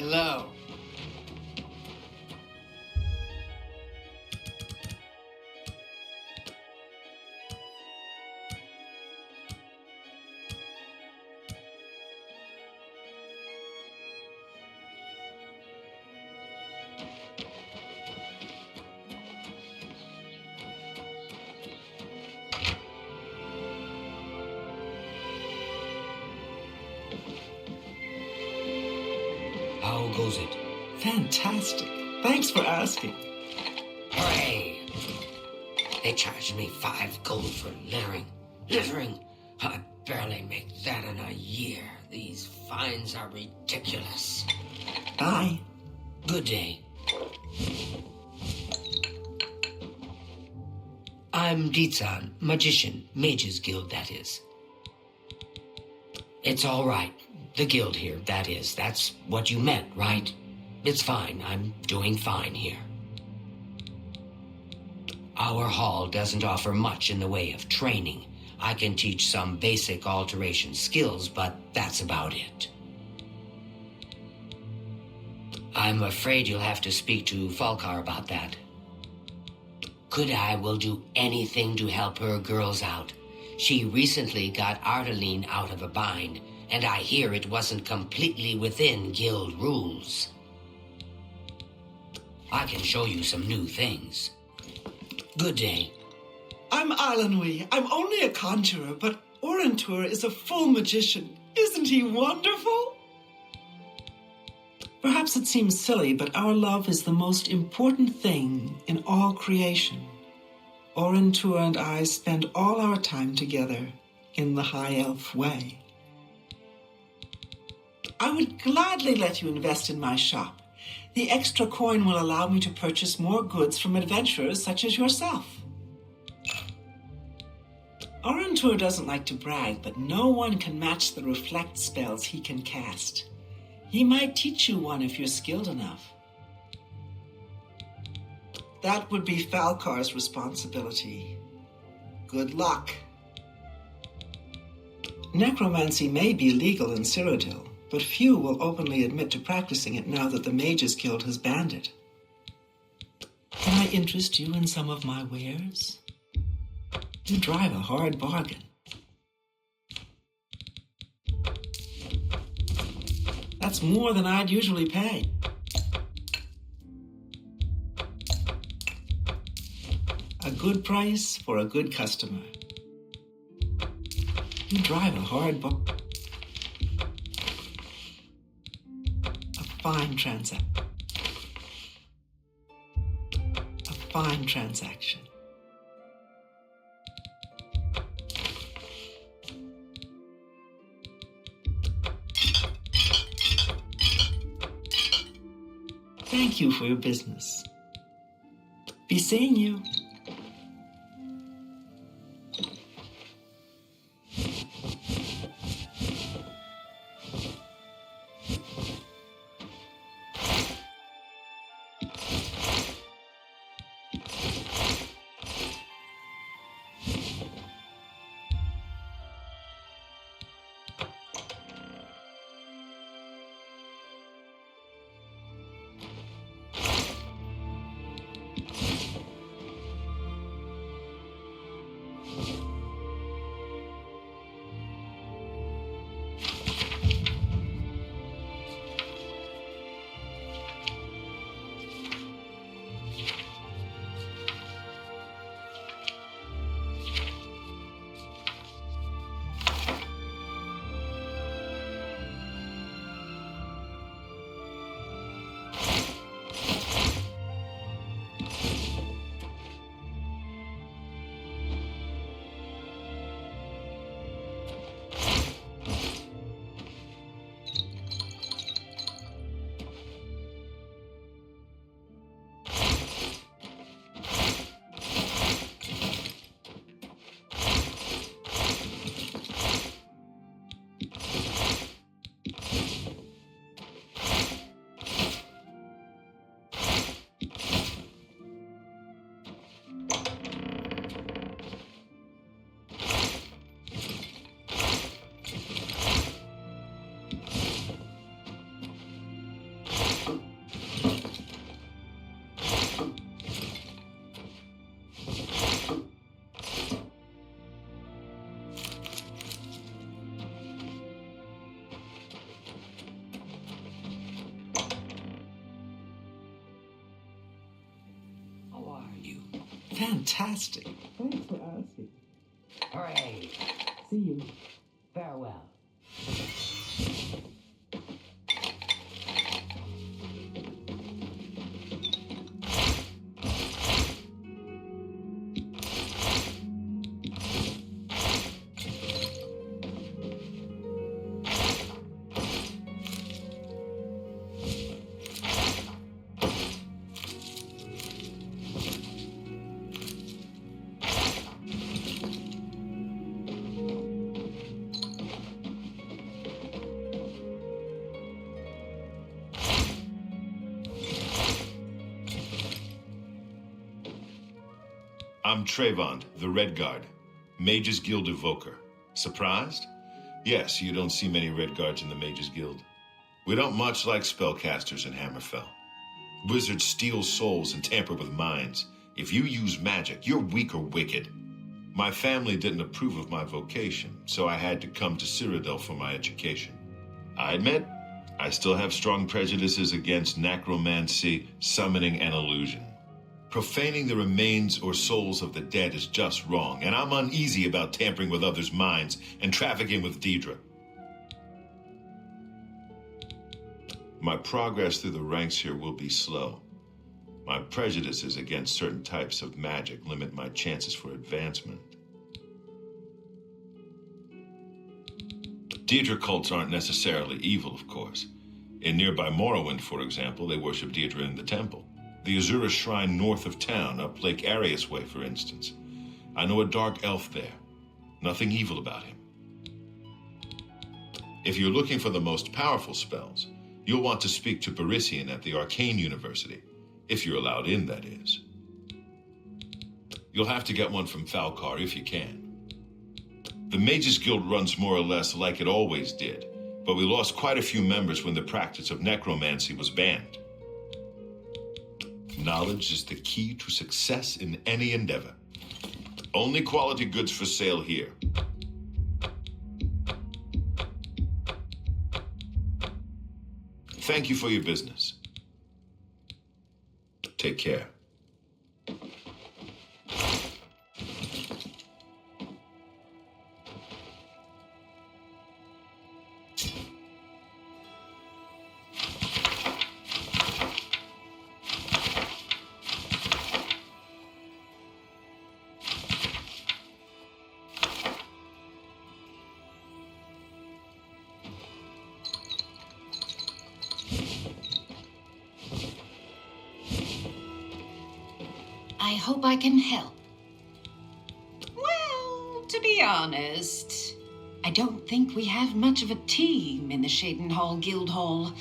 Hello. How goes it? Fantastic. Thanks for asking. Hooray! They charged me 5 gold for littering. Littering? I barely make that in a year. These fines are ridiculous. Bye. Good day. I'm Dietsan, magician, Mages Guild, that is. It's all right. The guild here, that is. That's what you meant, right? It's fine. I'm doing fine here. Our hall doesn't offer much in the way of training. I can teach some basic alteration skills, but that's about it. I'm afraid you'll have to speak to Falkar about that. Kudai will do anything to help her girls out. She recently got Ardaline out of a bind, and I hear it wasn't completely within guild rules. I can show you some new things. Good day. I'm Alanui. I'm only a conjurer, but Orentur is a full magician. Isn't he wonderful? Perhaps it seems silly, but our love is the most important thing in all creation. Orentur and I spend all our time together in the High Elf way. I would gladly let you invest in my shop. The extra coin will allow me to purchase more goods from adventurers such as yourself. Orentur doesn't like to brag, but no one can match the reflect spells he can cast. He might teach you one if you're skilled enough. That would be Falkar's responsibility. Good luck. Necromancy may be legal in Cyrodiil, but few will openly admit to practicing it now that the Mages Guild has banned it. Can I interest you in some of my wares? You drive a hard bargain. That's more than I'd usually pay. A good price for a good customer. You drive a hard bargain. A fine transaction. A fine transaction. Thank you for your business. Be seeing you. Fantastic. Thanks for asking. Hooray! See you. Farewell. I'm Trayvon, the Red Guard, Mages Guild evoker. Surprised? Yes, you don't see many Red Guards in the Mages Guild. We don't much like spellcasters in Hammerfell. Wizards steal souls and tamper with minds. If you use magic, you're weak or wicked. My family didn't approve of my vocation, so I had to come to Cyrodiil for my education. I admit, I still have strong prejudices against necromancy, summoning, and illusion. Profaning the remains or souls of the dead is just wrong, and I'm uneasy about tampering with others' minds and trafficking with Deidre. My progress through the ranks here will be slow. My prejudices against certain types of magic limit my chances for advancement. Deidre cults aren't necessarily evil, of course. In nearby Morrowind, for example, they worship Deidre in the temple. The Azura Shrine north of town, up Lake Arius Way, for instance. I know a dark elf there. Nothing evil about him. If you're looking for the most powerful spells, you'll want to speak to Barisian at the Arcane University. If you're allowed in, that is. You'll have to get one from Falcar if you can. The Mages Guild runs more or less like it always did, but we lost quite a few members when the practice of necromancy was banned. Knowledge is the key to success in any endeavor. Only quality goods for sale here. Thank you for your business. Take care. I hope I can help. Well, to be honest, I don't think we have much of a team in the Cheydinhal Guildhall.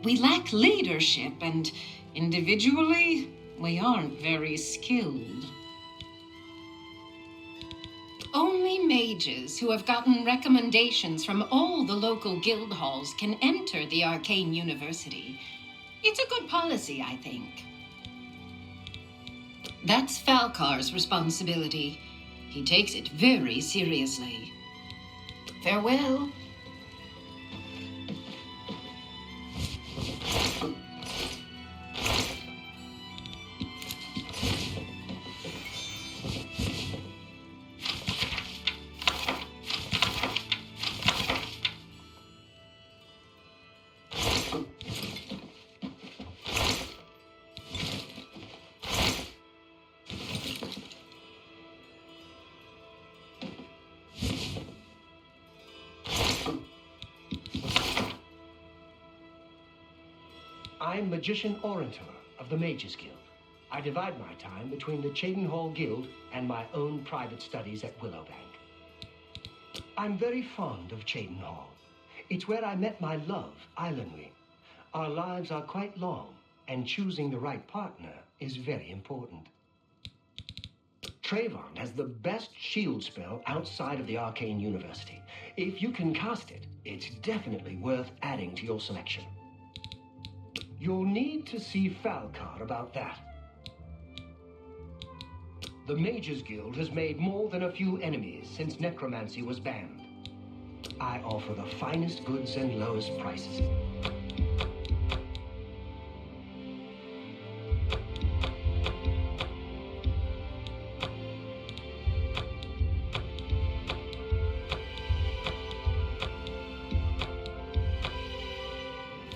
We lack leadership, and individually, we aren't very skilled. Only mages who have gotten recommendations from all the local guild halls can enter the Arcane University. It's a good policy, I think. That's Falcar's responsibility. He takes it very seriously. Farewell. I'm Magician Orator of the Mages Guild. I divide my time between the Cheydinhal Guild and my own private studies at Willowbank. I'm very fond of Cheydinhal. It's where I met my love, Eilenwy. Our lives are quite long, and choosing the right partner is very important. Trayvon has the best shield spell outside of the Arcane University. If you can cast it, it's definitely worth adding to your selection. You'll need to see Falcar about that. The Mages Guild has made more than a few enemies since necromancy was banned. I offer the finest goods and lowest prices.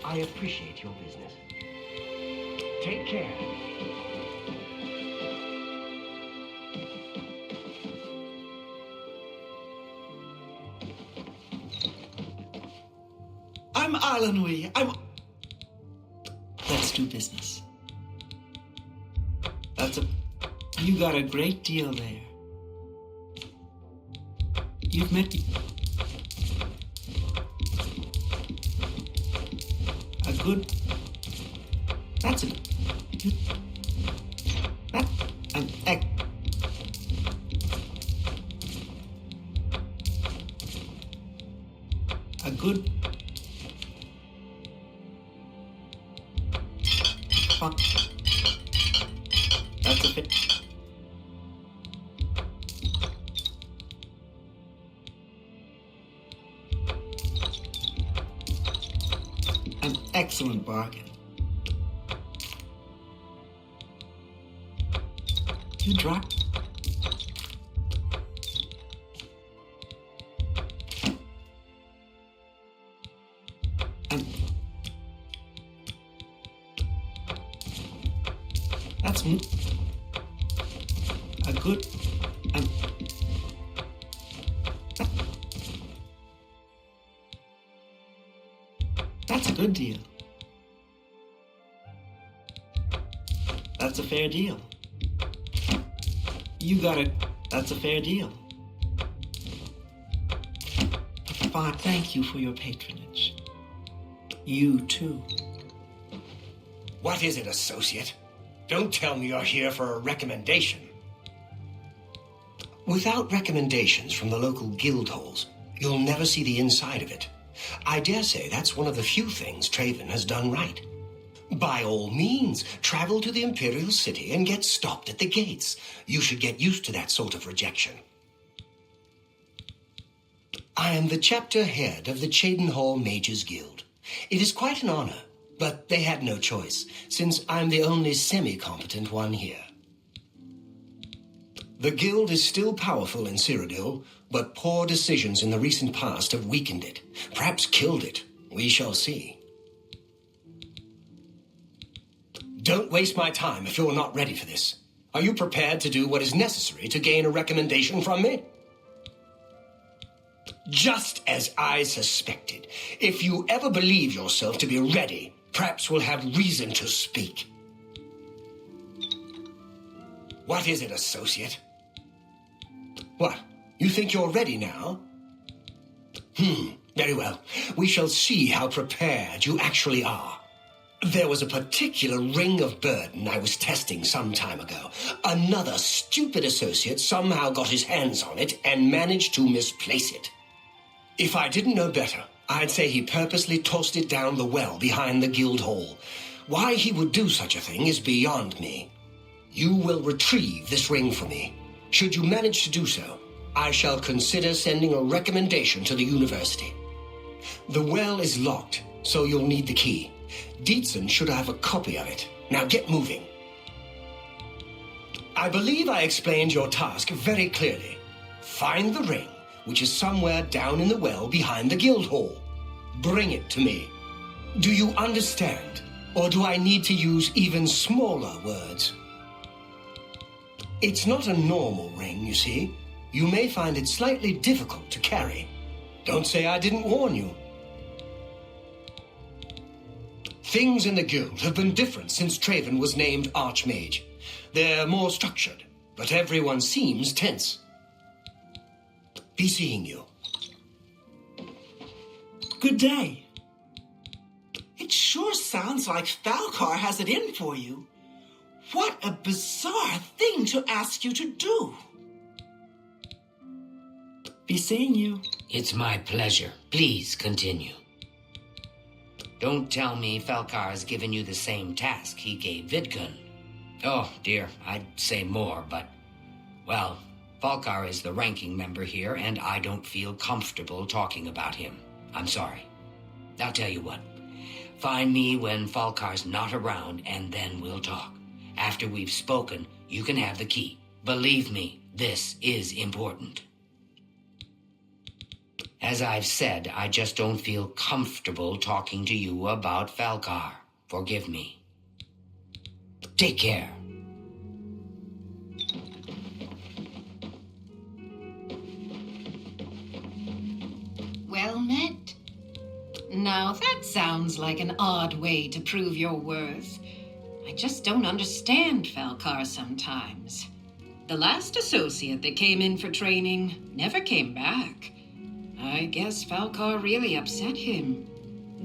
I appreciate your business. Take care. I'm Arlenwy. Let's do business. You got a great deal there. You've met me. A good... That's a... That... An ec... A good... That's a bit... An excellent bargain. You drop. And that's a good and that's a good deal. That's a fair deal. You got it. That's a fair deal. Fine. Thank you for your patronage. You too. What is it, associate? Don't tell me you're here for a recommendation. Without recommendations from the local guild halls, you'll never see the inside of it. I dare say that's one of the few things Traven has done right. By all means, travel to the Imperial City and get stopped at the gates. You should get used to that sort of rejection. I am the chapter head of the Cheydinhal Mages Guild. It is quite an honor, but they had no choice, since I'm the only semi-competent one here. The guild is still powerful in Cyrodiil, but poor decisions in the recent past have weakened it, perhaps killed it. We shall see. Don't waste my time if you're not ready for this. Are you prepared to do what is necessary to gain a recommendation from me? Just as I suspected. If you ever believe yourself to be ready, perhaps we'll have reason to speak. What is it, associate? What? You think you're ready now? Very well. We shall see how prepared you actually are. There was a particular ring of burden I was testing some time ago. Another stupid associate somehow got his hands on it and managed to misplace it. If I didn't know better, I'd say he purposely tossed it down the well behind the guild hall. Why he would do such a thing is beyond me. You will retrieve this ring for me. Should you manage to do so, I shall consider sending a recommendation to the university. The well is locked, so you'll need the key. Dietzen should have a copy of it. Now get moving. I believe I explained your task very clearly. Find the ring, which is somewhere down in the well behind the guild hall. Bring it to me. Do you understand? Or do I need to use even smaller words? It's not a normal ring, you see. You may find it slightly difficult to carry. Don't say I didn't warn you. Things in the guild have been different since Traven was named Archmage. They're more structured, but everyone seems tense. Be seeing you. Good day. It sure sounds like Falcar has it in for you. What a bizarre thing to ask you to do. Be seeing you. It's my pleasure. Please continue. Don't tell me Falcar has given you the same task he gave Vidkun. Oh, dear, I'd say more, but... Well, Falcar is the ranking member here, and I don't feel comfortable talking about him. I'm sorry. I'll tell you what. Find me when Falcar's not around, and then we'll talk. After we've spoken, you can have the key. Believe me, this is important. As I've said, I just don't feel comfortable talking to you about Falcar. Forgive me. Take care. Well met. Now that sounds like an odd way to prove your worth. I just don't understand Falcar sometimes. The last associate that came in for training never came back. I guess Falcar really upset him.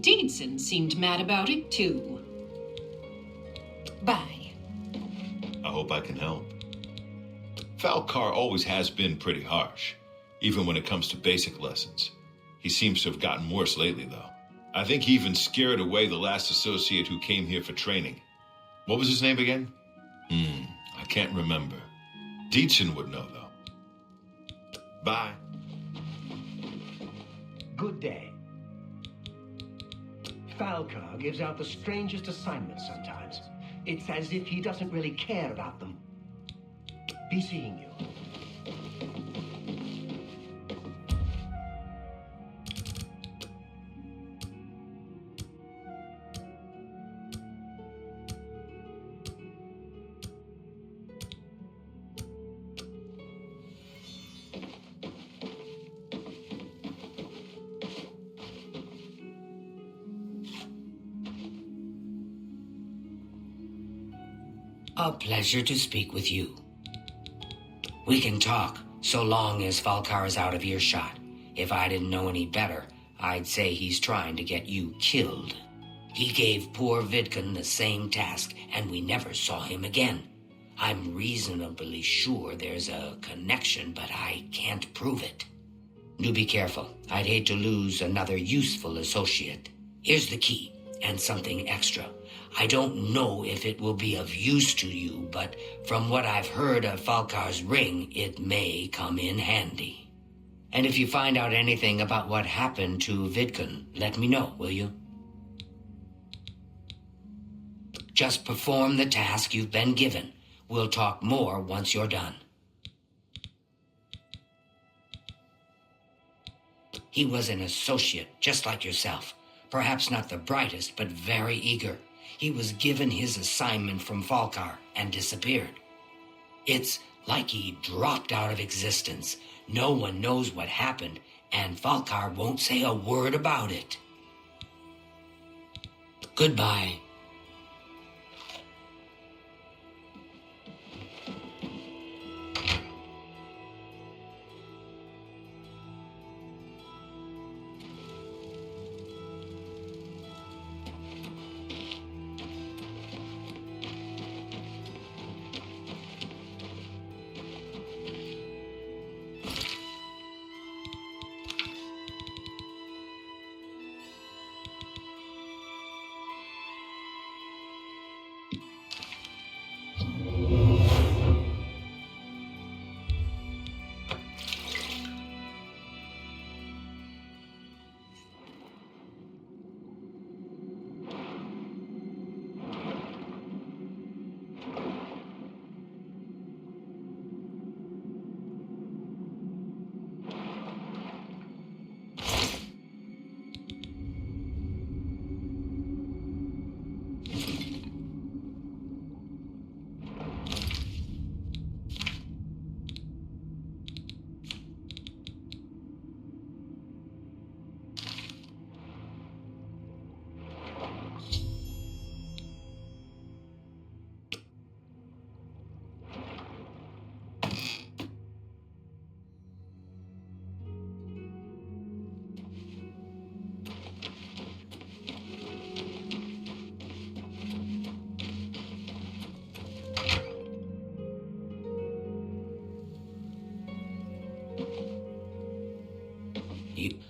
Deedson seemed mad about it too. Bye. I hope I can help. Falcar always has been pretty harsh, even when it comes to basic lessons. He seems to have gotten worse lately, though. I think he even scared away the last associate who came here for training. What was his name again? I can't remember. Deedson would know, though. Bye. Good day. Falcar gives out the strangest assignments sometimes. It's as if he doesn't really care about them. Be seeing you. A pleasure to speak with you. We can talk, so long as Falcar is out of earshot. If I didn't know any better, I'd say he's trying to get you killed. He gave poor Vidkun the same task, and we never saw him again. I'm reasonably sure there's a connection, but I can't prove it. Do be careful. I'd hate to lose another useful associate. Here's the key, and something extra. I don't know if it will be of use to you, but from what I've heard of Falcar's ring, it may come in handy. And if you find out anything about what happened to Vidkun, let me know, will you? Just perform the task you've been given. We'll talk more once you're done. He was an associate, just like yourself. Perhaps not the brightest, but very eager. He was given his assignment from Falcar and disappeared. It's like he dropped out of existence. No one knows what happened, and Falcar won't say a word about it. Goodbye.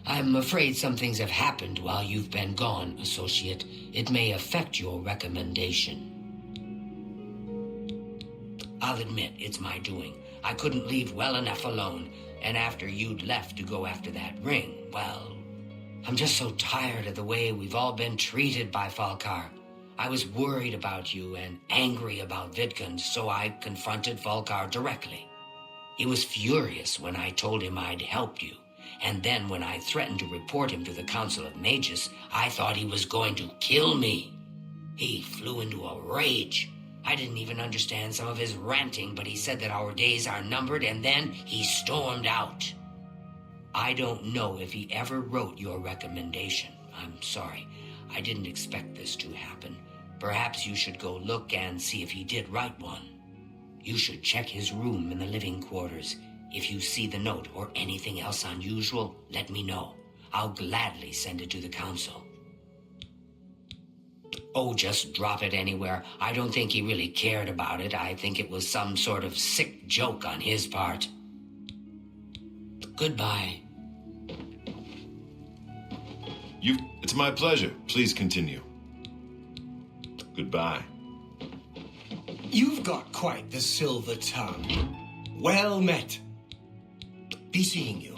I'm afraid some things have happened while you've been gone, Associate. It may affect your recommendation. I'll admit, it's my doing. I couldn't leave well enough alone, and after you'd left to go after that ring, well, I'm just so tired of the way we've all been treated by Falcar. I was worried about you and angry about Vidkun, so I confronted Falcar directly. He was furious when I told him I'd helped you, and then when I threatened to report him to the Council of Mages, I thought he was going to kill me. He flew into a rage. I didn't even understand some of his ranting, but he said that our days are numbered, and then he stormed out. I don't know if he ever wrote your recommendation. I'm sorry. I didn't expect this to happen. Perhaps you should go look and see if he did write one. You should check his room in the living quarters. If you see the note or anything else unusual, let me know. I'll gladly send it to the council. Oh, just drop it anywhere. I don't think he really cared about it. I think it was some sort of sick joke on his part. Goodbye. It's my pleasure. Please continue. Goodbye. You've got quite the silver tongue. Well met. Be seeing you.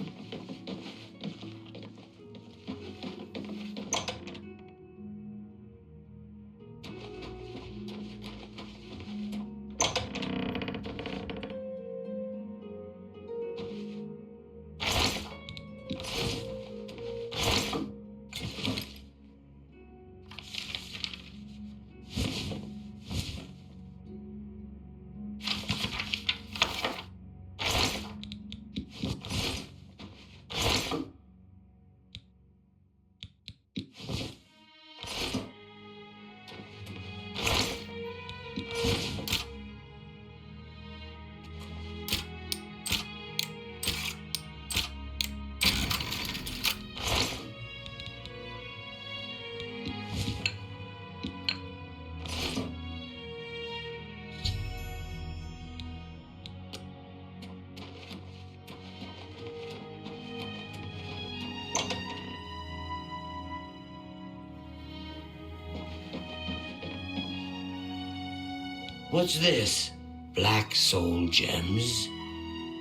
What's this? Black soul gems?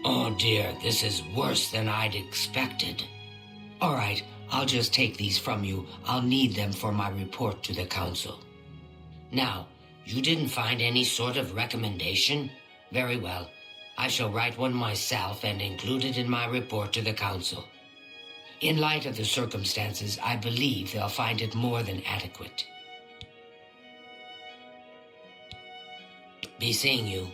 Oh dear, this is worse than I'd expected. All right, I'll just take these from you. I'll need them for my report to the council. Now, you didn't find any sort of recommendation? Very well. I shall write one myself and include it in my report to the council. In light of the circumstances, I believe they'll find it more than adequate. Be seeing you.